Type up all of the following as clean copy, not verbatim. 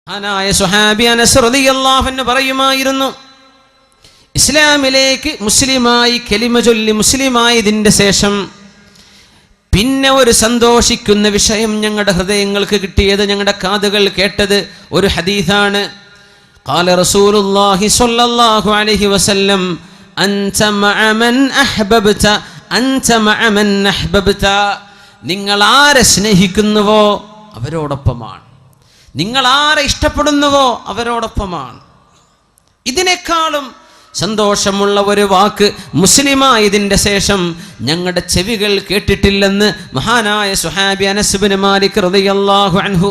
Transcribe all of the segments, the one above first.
മഹാനായ സ്വഹാബി അനസ് റളിയല്ലാഹു അൻഹു പറയുമായിരുന്നു, ഇസ്ലാമിലേക്ക് മുസ്ലിമായി കലിമ ചൊല്ലി മുസ്ലിമായതിന്റെ ശേഷം പിന്നെ ഒരു സന്തോഷിക്കുന്ന വിഷയം ഞങ്ങളുടെ ഹൃദയങ്ങൾക്ക് കിട്ടിയത്, ഞങ്ങളുടെ കാതുകൾ കേട്ടത് ഒരു ഹദീസാണ്. ഖാല റസൂലുള്ളാഹി സ്വല്ലല്ലാഹു അലൈഹി വസല്ലം അൻത മഅ മൻ അഹ്ബബ്ത അൻത മഅ മൻ അഹ്ബബ്ത. നിങ്ങൾ ആരെ സ്നേഹിക്കുന്നുവോ അവരോടൊപ്പമാണ്, നിങ്ങൾ ആരെ ഇഷ്ടപ്പെടുന്നുവോ അവരോടൊപ്പമാണ്. ഇതിനേക്കാളും സന്തോഷമുള്ള ഒരു വാക്ക് മുസ്ലിമായതിന്റെ ശേഷം ഞങ്ങളുടെ ചെവികൾ കേട്ടിട്ടില്ലെന്ന് മഹാനായ സ്വഹാബി അനസ് ഇബ്നു മാലിക് റളിയല്ലാഹു അൻഹു.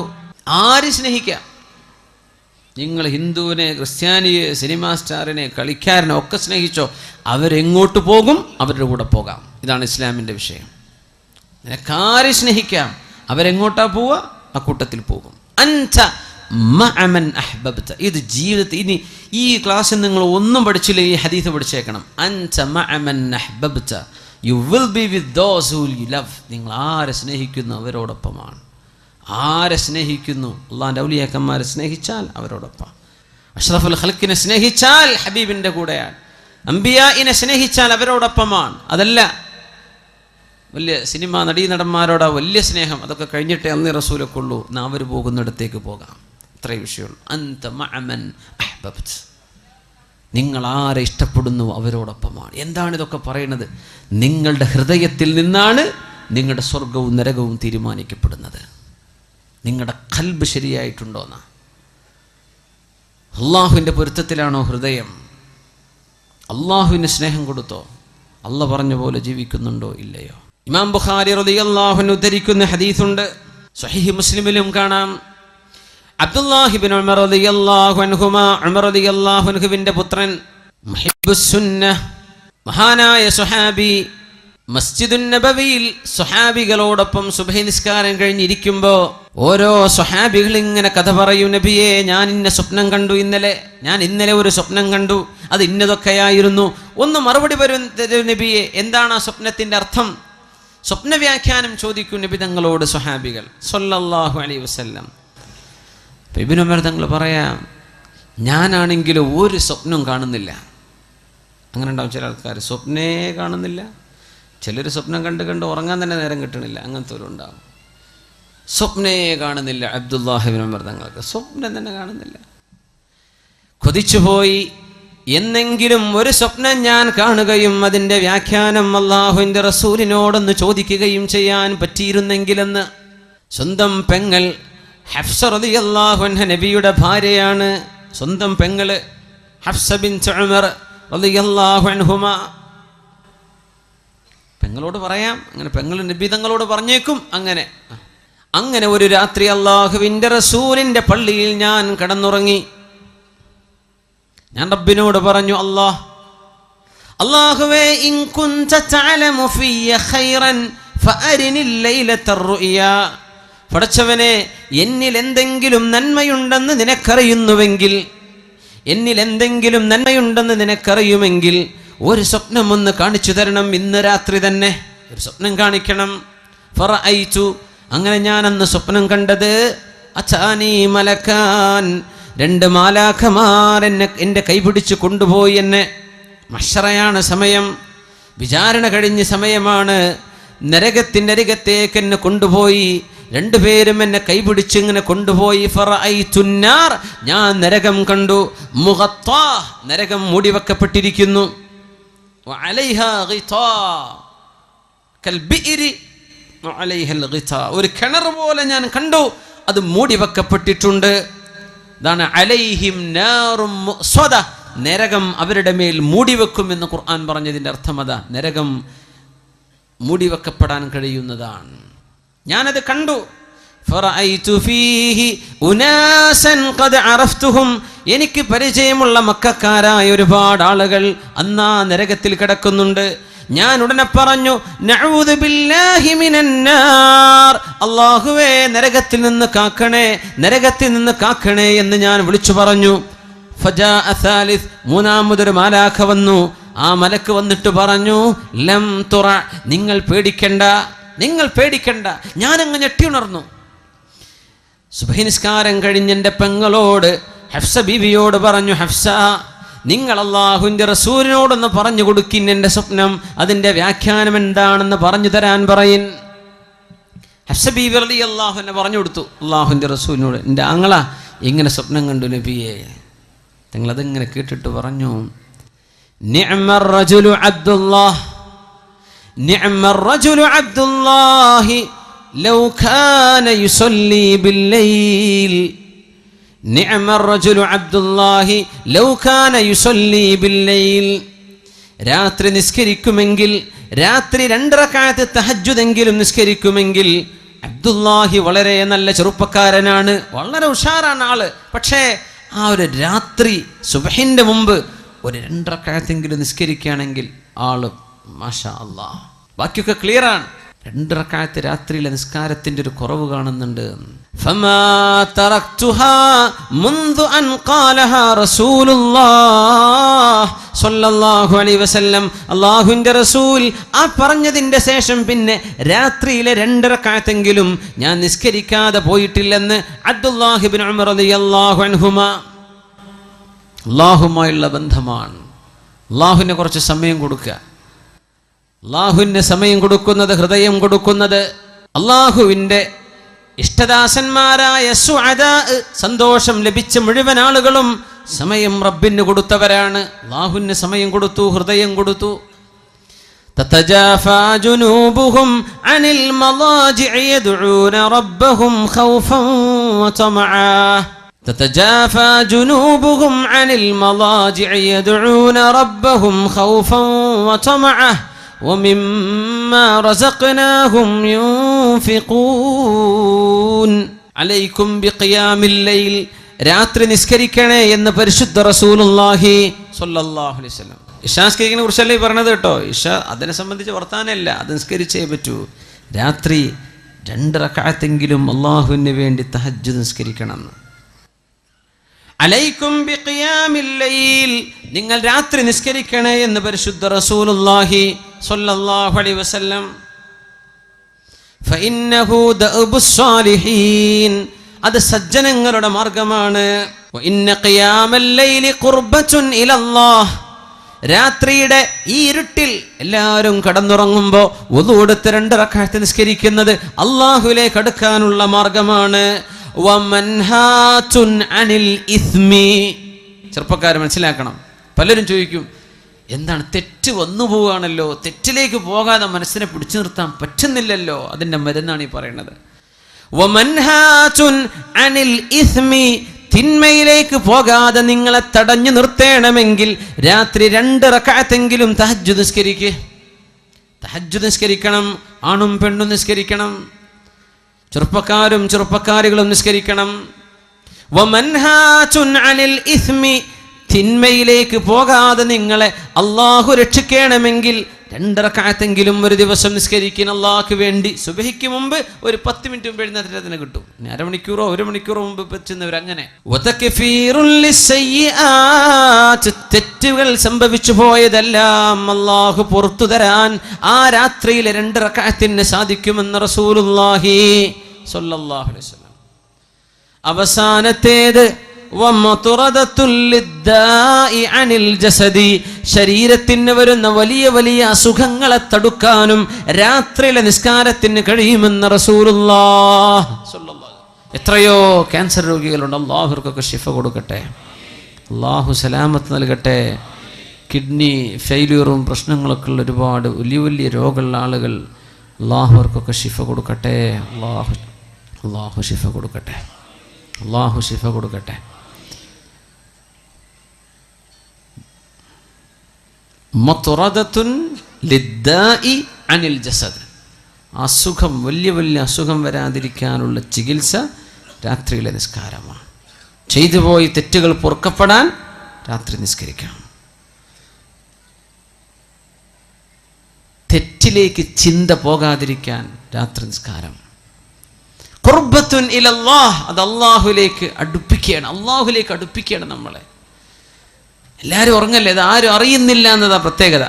ആര് സ്നേഹിക്കാം? നിങ്ങൾ ഹിന്ദുവിനെ, ക്രിസ്ത്യാനിയെ, സിനിമാ സ്റ്റാറിനെ, കളിക്കാരനെ ഒക്കെ സ്നേഹിച്ചോ, അവരെങ്ങോട്ട് പോകും? അവരുടെ കൂടെ പോകാം. ഇതാണ് ഇസ്ലാമിൻ്റെ വിഷയം. നിനക്കാരെ സ്നേഹിക്കാം, അവരെങ്ങോട്ടാ പോവുക? ആ കൂട്ടത്തിൽ പോകും. അൻത മഅമൻ അഹ്ബബ്ത. ഇത് ജീവിതത്തിൽ ഇനി ഈ ക്ലാസ്സിൽ നിങ്ങൾ ഒന്നും പഠിച്ചില്ല, ഈ ഹദീസ് പഠിച്ചേക്കണം. അൻത മഅമൻ അഹ്ബബ്ത, you will be with those who you love. നിങ്ങൾ ആരെ സ്നേഹിക്കുന്നു അവരോടൊപ്പമാണ്. ആരെ സ്നേഹിക്കുന്നു? അള്ളാഹിൻ്റെ ഔലിയാക്കന്മാരെ സ്നേഹിച്ചാൽ അവരോടൊപ്പം. അഷ്റഫുൽ ഖൽഖിനെ സ്നേഹിച്ചാൽ ഹബീബിൻ്റെ കൂടെയാണ്. അംബിയാഇനെ സ്നേഹിച്ചാൽ അവരോടൊപ്പമാണ്. അതല്ല വലിയ സിനിമ നടീനടന്മാരോടാ വലിയ സ്നേഹം, അതൊക്കെ കഴിഞ്ഞിട്ടേ അന്നേ റസൂലൊക്കെ ഉള്ളൂ. നാം അവർ പോകുന്നിടത്തേക്ക് പോകാം. അത്രേ വിഷയമുള്ളൂ. അൻത മഅമൻ അഹ്ബബ്ത, നിങ്ങൾ ആരെ ഇഷ്ടപ്പെടുന്നു അവരോടൊപ്പമാണ്. എന്താണ് ഇതൊക്കെ പറയുന്നത്? നിങ്ങളുടെ ഹൃദയത്തിൽ നിന്നാണ് നിങ്ങളുടെ സ്വർഗവും നരകവും തീരുമാനിക്കപ്പെടുന്നത്. നിങ്ങളുടെ ഖൽബ് ശരിയായിട്ടുണ്ടോന്നാ? അള്ളാഹുവിൻ്റെ പൊരുത്തത്തിലാണോ ഹൃദയം? അള്ളാഹുവിന് സ്നേഹം കൊടുത്തോ? അള്ളാഹ് പറഞ്ഞ പോലെ ജീവിക്കുന്നുണ്ടോ ഇല്ലയോ? ഇമാം ബുഖാരി റളിയല്ലാഹു അൻഹു ഉദ്ധരിക്കുന്ന ഹദീസുണ്ട്, സ്വഹീഹ് മുസ്ലിമിലും കാണാം. അബ്ദുല്ലാഹി ഇബ്നു ഉമർ റളിയല്ലാഹു അൻഹുമാ, ഉമർ റളിയല്ലാഹു അൻഹുവിന്റെ പുത്രൻ, മുഹിബ്ബുസ് സുന്നഹ്, മഹാനായ സ്വഹാബി, മസ്ജിദുൻ നബവിയിൽ സ്വഹാബികളോടൊപ്പം സുബ്ഹി നിസ്കാരം കഴിഞ്ഞിരിക്കുമ്പോൾ ഓരോ സ്വഹാബികൾ ഇങ്ങനെ കഥ പറയും. നബിയെ, ഞാൻ ഇന്ന സ്വപ്നം കണ്ടു ഞാൻ ഇന്നലെ ഒരു സ്വപ്നം കണ്ടു, അത് ഇന്നതൊക്കെയായിരുന്നു. ഒന്ന് മറുപടി വരും നബിയെ, എന്താണ് ആ സ്വപ്നത്തിന്റെ അർത്ഥം? സ്വപ്ന വ്യാഖ്യാനം ചോദിക്കും നബി തങ്ങളോട് സ്വഹാബികൾ സ്വല്ലല്ലാഹു അലൈഹി വസല്ലം. ഇബ്നു ഉമർ തങ്ങൾ പറയാം, ഞാനാണെങ്കിലും ഒരു സ്വപ്നം കാണുന്നില്ല. അങ്ങനെ ഉണ്ടാവും ചില ആൾക്കാർ, സ്വപ്നേ കാണുന്നില്ല. ചിലർ സ്വപ്നം കണ്ട് ഉറങ്ങാൻ തന്നെ നേരം കിട്ടണില്ല. അങ്ങനത്തെ ഒരു ഉണ്ടാവും. സ്വപ്നേ കാണുന്നില്ല. അബ്ദുല്ലാഹി ഇബ്നു ഉമർ തങ്ങൾക്ക് സ്വപ്നം തന്നെ കാണുന്നില്ല. കൊതിച്ചുപോയി, എന്നെങ്കിലും ഒരു സ്വപ്നം ഞാൻ കാണുകയും അതിൻ്റെ വ്യാഖ്യാനം അല്ലാഹുവിൻ്റെ റസൂലിനോടൊന്ന് ചോദിക്കുകയും ചെയ്യാൻ പറ്റിയിരുന്നെങ്കിലെന്ന്. സ്വന്തം പെങ്ങൾ ഹഫ്സ റളിയല്ലാഹു അൻഹ നബിയുടെ ഭാര്യയാണ്. സ്വന്തം പെങ്ങള് ഹഫ്സ ബിൻത് ഉമർ റളിയല്ലാഹു അൻഹുമാ. പെങ്ങളോട് പറയാം, അങ്ങനെ പെങ്ങൾ നബി തങ്ങളോട് പറഞ്ഞേക്കും. അങ്ങനെ ഒരു രാത്രി അല്ലാഹുവിൻ്റെ റസൂലിൻ്റെ പള്ളിയിൽ ഞാൻ കിടന്നുറങ്ങി. ഞാൻ റബ്ബിനോട് പറഞ്ഞു, അല്ലാഹുവേ, ഇൻ കുൻത തഅലമു ഫിയ ഖൈറൻ ഫഅരിനി ലൈലത റുയാ. പടച്ചവനെ, എന്നിൽ എന്തെങ്കിലും നന്മയുണ്ടെന്ന് നിനക്കറിയുമെങ്കിൽ ഒരു സ്വപ്നം ഒന്ന് കാണിച്ചു തരണം. ഇന്ന് രാത്രി തന്നെ ഒരു സ്വപ്നം കാണിക്കണം. ഫറഅയ്തു, അങ്ങനെ ഞാൻ അന്ന് സ്വപ്നം കണ്ടത്, അതാനി മലക്കാൻ, രണ്ട് മാലാഖമാർ എൻ്റെ കൈപിടിച്ച് കൊണ്ടുപോയി എന്നെ. മഹ്ശറയാണ് സമയം, വിചാരണ കഴിഞ്ഞ സമയമാണ്. നരകത്തിൻ്റെ അരികത്തേക്ക് എന്നെ കൊണ്ടുപോയി. രണ്ടുപേരും എന്നെ കൈപിടിച്ച് ഇങ്ങനെ കൊണ്ടുപോയി. ഫറഅയ്തുന്നാർ, ഞാൻ നരകം കണ്ടു. മുഗത്താ, നരകം മൂടിവെക്കപ്പെട്ടിരിക്കുന്നു. വഅലൈഹാ ഗിതാ കൽബിഇരി വഅലൈഹൽ ഗിതാ, ഒരു കിണർ പോലെ ഞാൻ കണ്ടു, അത് മൂടിവെക്കപ്പെട്ടിട്ടുണ്ട്. ഇതാണ് അലൈഹിം നാറും മുഅ്സദ, നരകം അവരുടെ മേൽ മൂടിവെക്കുമെന്ന് ഖുർആൻ പറഞ്ഞതിൻ്റെ അർത്ഥം അതാ. നരകം മൂടിവെക്കപ്പെടാൻ കഴിയുന്നതാണ്. ഞാനത് കണ്ടു. ഫറഅയ്തു ഫീഹി ഉനാസൻ ഖദ് അറഫ്തുഹും, എനിക്ക് പരിചയമുള്ള മക്കക്കാരായ ഒരുപാട് ആളുകൾ അന്നാ നരകത്തിൽ കിടക്കുന്നുണ്ട്. ഞാൻ ഉടനെ പറഞ്ഞു, നഊദു ബില്ലാഹി മിനന്നാർ, അല്ലാഹുവേ, നരകത്തിൽ നിന്ന് കാക്കണേ എന്ന് ഞാൻ വിളിച്ചു പറഞ്ഞു. ഫജാഅ സാലിസ്, മൂന്നാമതൊരു മാലാഖ വന്നു. ആ മലക്ക് വന്നിട്ട് പറഞ്ഞു, ലം തുറ, നിങ്ങൾ പേടിക്കണ്ട. ഞാനങ്ങ് ഞെട്ടി ഉണർന്നു. സുബഹി നിസ്കാരം കഴിഞ്ഞ് എൻ്റെ പെങ്ങളോട് ഹഫ്സ ബീവിയോട് പറഞ്ഞു, ഹഫ്സ, നിങ്ങൾ അല്ലാഹുവിൻ്റെ റസൂലിനോടൊന്ന് പറഞ്ഞു കൊടുക്കിൻ എൻ്റെ സ്വപ്നം, അതിൻ്റെ വ്യാഖ്യാനം എന്താണെന്ന് പറഞ്ഞു തരാൻ പറയിൻ. ഹഫ്സ ബീവി റളിയല്ലാഹു അൻഹ പറഞ്ഞു കൊടുത്തു അല്ലാഹുവിൻ്റെ റസൂലിനോട്, എൻ്റെ ആങ്ങള ഇങ്ങനെ സ്വപ്നം കണ്ടു നബിയെ. നിങ്ങളതിങ്ങനെ കേട്ടിട്ട് പറഞ്ഞു, നിഅ്മർ റജുലു അബ്ദുല്ലാഹ്, നിഅ്മർ റജുലു അബ്ദുല്ലാഹി ലൗ കാന യുസല്ലി ബില്ലൈൽ, നിഅ്മർ റജുലു അബ്ദുല്ലാഹി ലൗ കാന യുസല്ലി ബില്ലൈൽ. രാത്രി നിസ്കരിക്കുമെങ്കിൽ, രാത്രി 2 റക്അത്ത് തഹജ്ജുദെങ്കിലും നിസ്കരിക്കുമെങ്കിൽ അബ്ദുല്ലാഹി വളരെ നല്ല ചെറുപ്പക്കാരനാണ്, വളരെ ഉഷാറാണ് ആള്. പക്ഷേ ആ ഒരു രാത്രി സുബ്ഹിന്റെ മുമ്പ് ഒരു 2 റക്അത്തെങ്കിലും നിസ്കരിക്കുകയാണെങ്കിൽ ആള് മാഷാ അല്ലാഹ്. ബാക്കിയൊക്കെ ക്ലിയറാണ്. 2 റക്അത്ത് രാത്രിയിലെ നിസ്കാരത്തിന്റെ ഒരു കുറവ് കാണുന്നുണ്ട്. ഫമാ തറക്തുഹാ മുൻദു അൻ ഖാലഹാ റസൂലുള്ളാഹ് സ്വല്ലല്ലാഹു അലൈഹി വസല്ലം. അല്ലാഹുവിൻ്റെ റസൂൽ ആ പറഞ്ഞതിന്റെ ശേഷം പിന്നെ രാത്രിയിലെ 2 റക്അത്തെങ്കിലും ഞാൻ നിസ്കരിക്കാതെ പോയിട്ടില്ലെന്ന് അബ്ദുല്ലാഹി ഇബ്നു ഉമർ റളിയല്ലാഹു അൻഹുമാ. അല്ലാഹുമായുള്ള ബന്ധമാണ്. അല്ലാഹുവിന് കുറച്ച് സമയം കൊടുക്കുക. അല്ലാഹുവിന് സമയം കൊടുക്കുന്നത്, ഹൃദയം കൊടുക്കുന്നത്, അല്ലാഹുവിൻ്റെ ഇഷ്ടദാസന്മാരായ സുഅദാ, സന്തോഷം ലഭിച്ച മുഴുവൻ ആളുകളും സമയം റബ്ബിന് കൊടുത്തവരാണ്. അല്ലാഹുവിന് സമയം കൊടുത്തു, ഹൃദയം കൊടുത്തു. തതജാഫാ ജുനൂബുഹും അനിൽ മളാജിഇ യദ്ഊന റബ്ബഹും ഖൗഫൻ വതമആ. تتجافى جنوبهم عن المضاجع يدعون ربهم خوفا وطمعا ومما رزقناهم ينفقون عليكم بقيام الليل. രാത്രി നിസ്കരിക്കണേ എന്ന് പരിശുദ്ധ റസൂലുള്ളാഹി സ്വല്ലല്ലാഹു അലൈഹി വസല്ലം. ഇശാ നിസ്കരിക്കുന്നതിനെ കുറിച്ചല്ലേ പറഞ്ഞത് കേട്ടോ. ഇശ അതിനെ സംബന്ധിച്ച് വർത്താനല്ല, അത് നിസ്കരിച്ചേ പറ്റൂ. രാത്രി 2 റക്അത്തെങ്കിലും അല്ലാഹുവിന് വേണ്ടി തഹജ്ജുദ് നിസ്കരിക്കണം. അലൈക്കും ബിഖിയാമിൽ ലൈൽ, നിങ്ങൾ രാത്രി നിസ്കരിക്കണേ എന്ന് പരിശുദ്ധ റസൂലുള്ളാഹി സ്വല്ലല്ലാഹു അലൈഹി വസല്ലം. ഫഇന്നഹു ദഅബുസ് സാലിഹീൻ, അത് സജ്ജനങ്ങളുടെ മാർഗമാണ്. വഇന്ന ഖിയാമൽ ലൈലി ഖുർബത്തുൻ ഇലല്ലാഹ്, രാത്രിയുടെ ഈ ഇരുട്ടിൽ എല്ലാവരും കടന്നുറങ്ങുമ്പോൾ വുളു എടുത്ത് 2 റക്അത്ത് നിസ്കരിക്കുന്നത് അല്ലാഹുവിലേക്ക് അടുക്കാനുള്ള മാർഗമാണ്. വമൻഹാതുൻ അനിൽ ഇസ്മി, ചെറുപ്പക്കാർ മനസ്സിലാക്കണം. പലരും ചോദിക്കും, എന്താണ് തെറ്റ് വന്നു പോവുകയാണല്ലോ, തെറ്റിലേക്ക് പോകാതെ മനസ്സിനെ പിടിച്ചു നിർത്താൻ പറ്റുന്നില്ലല്ലോ, അതിൻ്റെ മരുന്നാണ് ഈ പറയുന്നത്. വമൻഹാതുൻ അനിൽ ഇസ്മി, തിന്മയിലേക്ക് പോകാതെ നിങ്ങളെ തടഞ്ഞു നിർത്തണമെങ്കിൽ രാത്രി 2 റക്അത്തെങ്കിലും തഹജ്ജുദ് നിസ്കരിക്കുക. തഹജ്ജുദ് നിസ്കരിക്കണം. ആണും പെണ്ണും നിസ്കരിക്കണം. ചെറുപ്പക്കാരും ചെറുപ്പക്കാരികളും നിസ്കരിക്കണം. വമൻഹാതുൻ അനിൽ ഇസ്മി, തിന്മയിലേക്ക് പോകാതെ നിങ്ങളെ അല്ലാഹു രക്ഷിക്കണമെങ്കിൽ 2 റക്അത്തെങ്കിലും ഒരു ദിവസം നിസ്കരിക്കുന്ന അല്ലാഹുവിന് വേണ്ടി. സുബഹിക്ക് മുമ്പ് ഒരു 10 മിനിറ്റ് മുമ്പ് എഴുന്നേറ്റത്തിന് കിട്ടും. അരമണിക്കൂറോ 1 മണിക്കൂറോ മുമ്പ് പറ്റുന്നവർ അങ്ങനെ. തെറ്റുകൾ സംഭവിച്ചു പോയതെല്ലാം അല്ലാഹു പുറത്തു തരാൻ ആ രാത്രിയിലെ 2 റക്അത്തിന് സാധിക്കുമെന്ന് റസൂലുള്ളാഹി സ്വല്ലല്ലാഹു അലൈഹി വസല്ലം. അവസാനത്തേത് ശരീരത്തിന് വരുന്ന വലിയ വലിയ അസുഖങ്ങളെ തടുക്കാനും രാത്രിയിലെ നിസ്കാരത്തിന് കഴിയുമെന്ന് റസൂലുള്ളാഹി സ്വല്ലല്ലാഹു. എത്രയോ ക്യാൻസർ രോഗികളുണ്ട്. അല്ലാഹുവർക്കൊക്കെ ശിഫ കൊടുക്കട്ടെ, അല്ലാഹു സലാമത്ത് നൽകട്ടെ. കിഡ്നി ഫെയിലിയറും പ്രശ്നങ്ങളൊക്കെ ഉള്ള ഒരുപാട് വലിയ വലിയ രോഗമുള്ള ആളുകൾ, അല്ലാഹുവർക്കൊക്കെ ശിഫ കൊടുക്കട്ടെ. അല്ലാഹു ശിഫ കൊടുക്കട്ടെ, അല്ലാഹു ശിഫ കൊടുക്കട്ടെ. മത്റദത്തുൻ ലിദ്ദാഇ അനിൽ ജസദ്, അസുഖം, വലിയ വലിയ അസുഖം വരാതിരിക്കാനുള്ള ചികിത്സ രാത്രിയിലെ നിസ്കാരമാണ്. ചെയ്തു പോയി തെറ്റുകൾ പൊറുക്കപ്പെടാൻ രാത്രി നിസ്കരിക്കണം. തെറ്റിലേക്ക് ചിന്ത പോകാതിരിക്കാൻ രാത്രി നിസ്കാരം. ഖുർബത്തുൻ ഇലല്ലാഹ്, അത് അല്ലാഹുവിലേക്ക് അടുപ്പിക്കുകയാണ്. അല്ലാഹുവിലേക്ക് അടുപ്പിക്കുകയാണ് നമ്മളെ. എല്ലാവരും ഉറങ്ങല്ലേ, അത് ആരും അറിയുന്നില്ല എന്നതാ പ്രത്യേകത.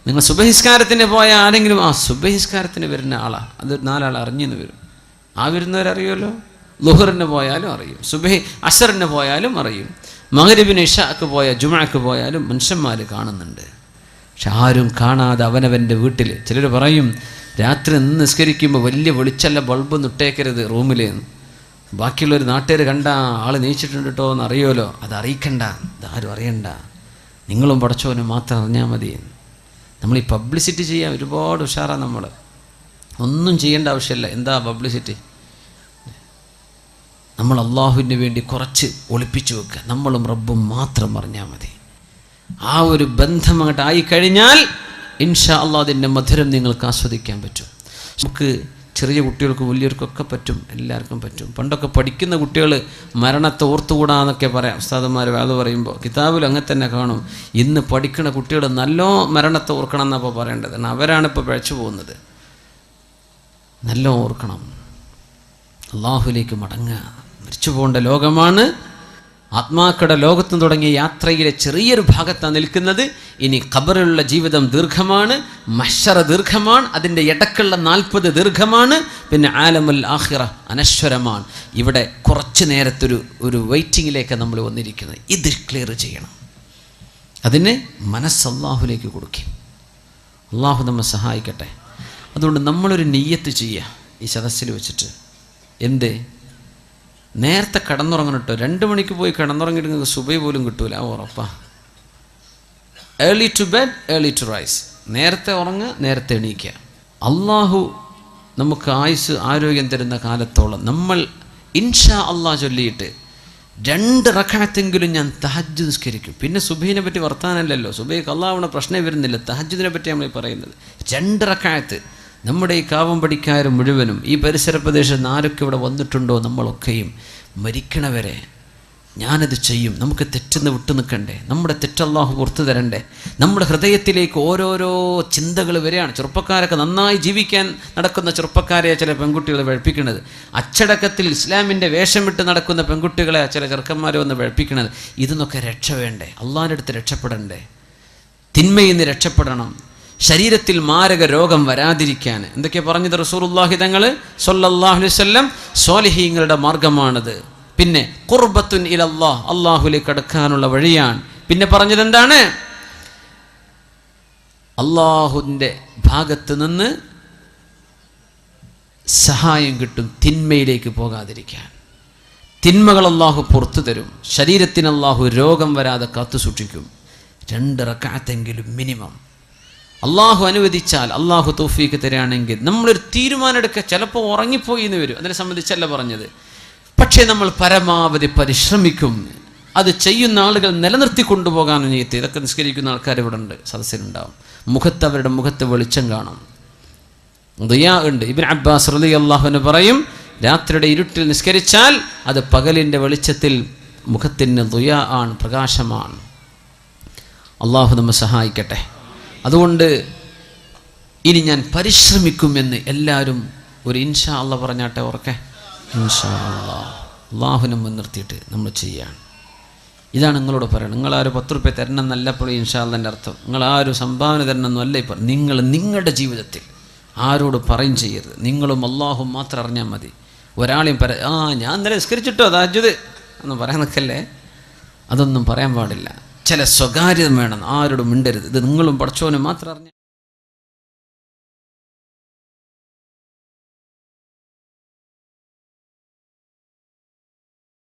നിങ്ങൾ സുബഹിസ്കാരത്തിന് പോയ ആരെങ്കിലും സുബഹിസ്കാരത്തിന് വരുന്ന ആളാ, അത് 4 ആൾ അറിഞ്ഞെന്ന് വരും. ആ വരുന്നവരറിയുമല്ലോ. ളുഹറിന് പോയാലും അറിയും, സുബഹി അസറിന് പോയാലും അറിയും, മഗ്രിബിന് ഇശാക്ക് പോയാൽ ജുമുഅക്ക് പോയാലും മനുഷ്യന്മാർ കാണുന്നുണ്ട്. പക്ഷെ ആരും കാണാതെ അവനവൻ്റെ വീട്ടിൽ. ചിലർ പറയും രാത്രി നിന്ന് നിസ്കരിക്കുമ്പോൾ വലിയ വെളിച്ചല്ല ബൾബൊന്നും ഇട്ടേക്കരുത് റൂമിൽ. ബാക്കിയുള്ളൊരു നാട്ടുകാർ കണ്ട ആൾ നീച്ചിട്ടുണ്ട് കേട്ടോ എന്ന് അറിയുമല്ലോ, അത് അറിയിക്കണ്ട, ഇതാരും അറിയണ്ട, നിങ്ങളും പടച്ചോനും മാത്രം അറിഞ്ഞാൽ മതി. നമ്മൾ ഈ പബ്ലിസിറ്റി ചെയ്യാൻ ഒരുപാട് ഉഷാറാണ്. നമ്മൾ ഒന്നും ചെയ്യേണ്ട ആവശ്യമില്ല. എന്താ പബ്ലിസിറ്റി? നമ്മൾ അള്ളാഹുവിന് വേണ്ടി കുറച്ച് ഒളിപ്പിച്ചു വെക്കുക, നമ്മളും റബ്ബും മാത്രം അറിഞ്ഞാൽ മതി. ആ ഒരു ബന്ധം അങ്ങോട്ട് ആയിക്കഴിഞ്ഞാൽ ഇൻഷാ അള്ളാഹ് അതിൻ്റെ മധുരം നിങ്ങൾക്ക് ആസ്വദിക്കാൻ പറ്റും. നമുക്ക് ചെറിയ കുട്ടികൾക്കും വലിയവർക്കൊക്കെ പറ്റും, എല്ലാവർക്കും പറ്റും. പണ്ടൊക്കെ പഠിക്കുന്ന കുട്ടികൾ മരണത്തെ ഓർത്തുകൂടാന്നൊക്കെ പറയാം ഉസ്താദന്മാർ അത് പറയുമ്പോൾ. കിതാബിൽ അങ്ങനെ തന്നെ കാണും. ഇന്ന് പഠിക്കുന്ന കുട്ടികൾ നല്ലോ മരണത്തെ ഓർക്കണം എന്നപ്പോൾ പറയേണ്ടത്. അവരാണിപ്പോൾ പിഴച്ചു പോകുന്നത്. നല്ല ഓർക്കണം, അള്ളാഹുലേക്ക് മടങ്ങുക. മരിച്ചു പോകേണ്ട ലോകമാണ്. ആത്മാക്കളുടെ ലോകത്തും തുടങ്ങിയ യാത്രയിലെ ചെറിയൊരു ഭാഗത്താണ് നിൽക്കുന്നത്. ഇനി ഖബറിലുള്ള ജീവിതം ദീർഘമാണ്, മഹ്ശറ ദീർഘമാണ്, അതിൻ്റെ ഇടക്കുള്ള 40 ദീർഘമാണ്, പിന്നെ ആലമുൽ ആഖിറ അനശ്വരമാണ്. ഇവിടെ കുറച്ച് നേരത്തൊരു വെയിറ്റിങ്ങിലേക്ക് നമ്മൾ വന്നിരിക്കുന്നത്. ഇത് ക്ലിയർ ചെയ്യണം. അതിന് മനസ്സ് അള്ളാഹുലേക്ക് കൊടുക്കും. അള്ളാഹു നമ്മെ സഹായിക്കട്ടെ. അതുകൊണ്ട് നമ്മളൊരു നിയ്യത്ത് ചെയ്യുക ഈ സദസ്സിൽ വെച്ചിട്ട്. എന്ത്? നേരത്തെ കിടന്നുറങ്ങണം കേട്ടോ. 2 മണിക്ക് പോയി കിടന്നുറങ്ങിയിട്ട് നിങ്ങൾക്ക് സുബഹി പോലും കിട്ടൂല, ഉറപ്പാ. Early to bed early to rise. നേരത്തെ ഉറങ്ങുക, നേരത്തെ എണീക്കുക. അള്ളാഹു നമുക്ക് ആയുസ് ആരോഗ്യം തരുന്ന കാലത്തോളം നമ്മൾ ഇൻഷാ അള്ളാഹ് ചൊല്ലിയിട്ട് 2 റക്അത്തെങ്കിലും ഞാൻ തഹജ്ജുദ് നിസ്കരിക്കും. പിന്നെ സുബഹിനെ പറ്റി വർത്താനല്ലല്ലോ, സുബഹിക്ക് അള്ളാഹുവിനെ പ്രശ്നം വരുന്നില്ല. തഹജ്ജുദിനെ പറ്റി നമ്മൾ പറയുന്നത് 2 റക്അത്ത്. നമ്മുടെ ഈ കാവമ്പടിക്കാർ മുഴുവനും ഈ പരിസര പ്രദേശത്ത് ആരൊക്കെ ഇവിടെ വന്നിട്ടുണ്ടോ നമ്മളൊക്കെയും മരിക്കണവരെ ഞാനത് ചെയ്യും. നമുക്ക് തെറ്റെന്ന് വിട്ടു നിൽക്കണ്ടേ? നമ്മുടെ തെറ്റല്ലാഹു പുറത്തു തരണ്ടേ? നമ്മുടെ ഹൃദയത്തിലേക്ക് ഓരോരോ ചിന്തകൾ വരികയാണ്. ചെറുപ്പക്കാരൊക്കെ നന്നായി ജീവിക്കാൻ നടക്കുന്ന ചെറുപ്പക്കാരെ ചില പെൺകുട്ടികൾ വഴപ്പിക്കുന്നത്, അച്ചടക്കത്തിൽ ഇസ്ലാമിൻ്റെ വേഷമിട്ട് നടക്കുന്ന പെൺകുട്ടികളെ ചില ചെറുക്കന്മാരെ വന്ന് വഴപ്പിക്കുന്നത്. ഇതിന്നൊക്കെ രക്ഷ വേണ്ടേ? അള്ളാഹിൻ്റെ അടുത്ത് രക്ഷപ്പെടണ്ടേ? തിന്മയിൽ നിന്ന് രക്ഷപ്പെടണം. ശരീരത്തിൽ മാരക രോഗം വരാതിരിക്കാൻ എന്തൊക്കെയാണ് പറഞ്ഞത് റസൂലുള്ളാഹി തങ്ങൾ സ്വല്ലല്ലാഹു അലൈഹി വസല്ലം? സ്വാലിഹീങ്ങളുടെ മാർഗമാണത്. പിന്നെ ഖുർബത്തുൻ ഇലല്ലാഹ്, അള്ളാഹുലേക്ക് അടുക്കാനുള്ള വഴിയാണ്. പിന്നെ പറഞ്ഞത് എന്താണ്? അള്ളാഹുവിൻ്റെ ഭാഗത്ത് നിന്ന് സഹായം കിട്ടും തിന്മയിലേക്ക് പോകാതിരിക്കാൻ. തിന്മകൾ അള്ളാഹു പുറത്തു തരും. ശരീരത്തിന് അള്ളാഹു രോഗം വരാതെ കാത്തു സൂക്ഷിക്കും. 2 റക്അത്തെങ്കിലും മിനിമം. അള്ളാഹു അനുവദിച്ചാൽ, അള്ളാഹു തൗഫീക്ക് തരികയാണെങ്കിൽ നമ്മളൊരു തീരുമാനം എടുക്കുക. ചിലപ്പോൾ ഉറങ്ങിപ്പോയി എന്ന് വരും, അതിനെ സംബന്ധിച്ചല്ല പറഞ്ഞത്. പക്ഷേ നമ്മൾ പരമാവധി പരിശ്രമിക്കും. അത് ചെയ്യുന്ന ആളുകൾ നിലനിർത്തി കൊണ്ടുപോകാൻ നിയത്ത്. ഇതൊക്കെ നിസ്കരിക്കുന്ന ആൾക്കാർ ഇവിടെ ഉണ്ട്, സദസ്സിലുണ്ടാവും. അവരുടെ മുഖത്ത് വെളിച്ചം കാണും, ദുആ ഉണ്ട്. ഇബ്നു അബ്ബാസ് റളിയല്ലാഹു അൻഹു പറയും, രാത്രിയുടെ ഇരുട്ടിൽ നിസ്കരിച്ചാൽ അത് പകലിൻ്റെ വെളിച്ചത്തിൽ മുഖത്തിന് ദുആ ആണ്, പ്രകാശമാണ്. അള്ളാഹു നമ്മെ സഹായിക്കട്ടെ. അതുകൊണ്ട് ഇനി ഞാൻ പരിശ്രമിക്കുമെന്ന് എല്ലാവരും ഒരു ഇൻഷാ അള്ളാഹ് പറഞ്ഞാട്ടെ. ഓർക്കെ, ഇൻഷാ അള്ളാഹ്. അള്ളാഹുവിനെ മുൻനിർത്തിയിട്ട് നമ്മൾ ചെയ്യാണ്. ഇതാണ് നിങ്ങളോട് പറയണം. നിങ്ങളാരും 10 രൂപ തരണം എന്നല്ലപ്പോൾ ഇൻഷാ അള്ളാഹിൻ്റെ അർത്ഥം. നിങ്ങളാരും സംഭാവന തരണം എന്നല്ല ഇപ്പം. നിങ്ങൾ നിങ്ങളുടെ ജീവിതത്തിൽ ആരോട് പറയും ചെയ്യരുത്. നിങ്ങളും അള്ളാഹും മാത്രം അറിഞ്ഞാൽ മതി. ഒരാളെയും ഞാൻ ഇന്നലെ നിസ്കരിച്ചിട്ടോ തഹജ്ജുദ് ഒന്നും പറയാൻ നിൽക്കല്ലേ. അതൊന്നും പറയാൻ പാടില്ല. ചില സ്വകാര്യത വേണം, ആരോടും മിണ്ടരുത്. ഇത് നിങ്ങളും പടച്ചോനും മാത്രം അറിഞ്ഞ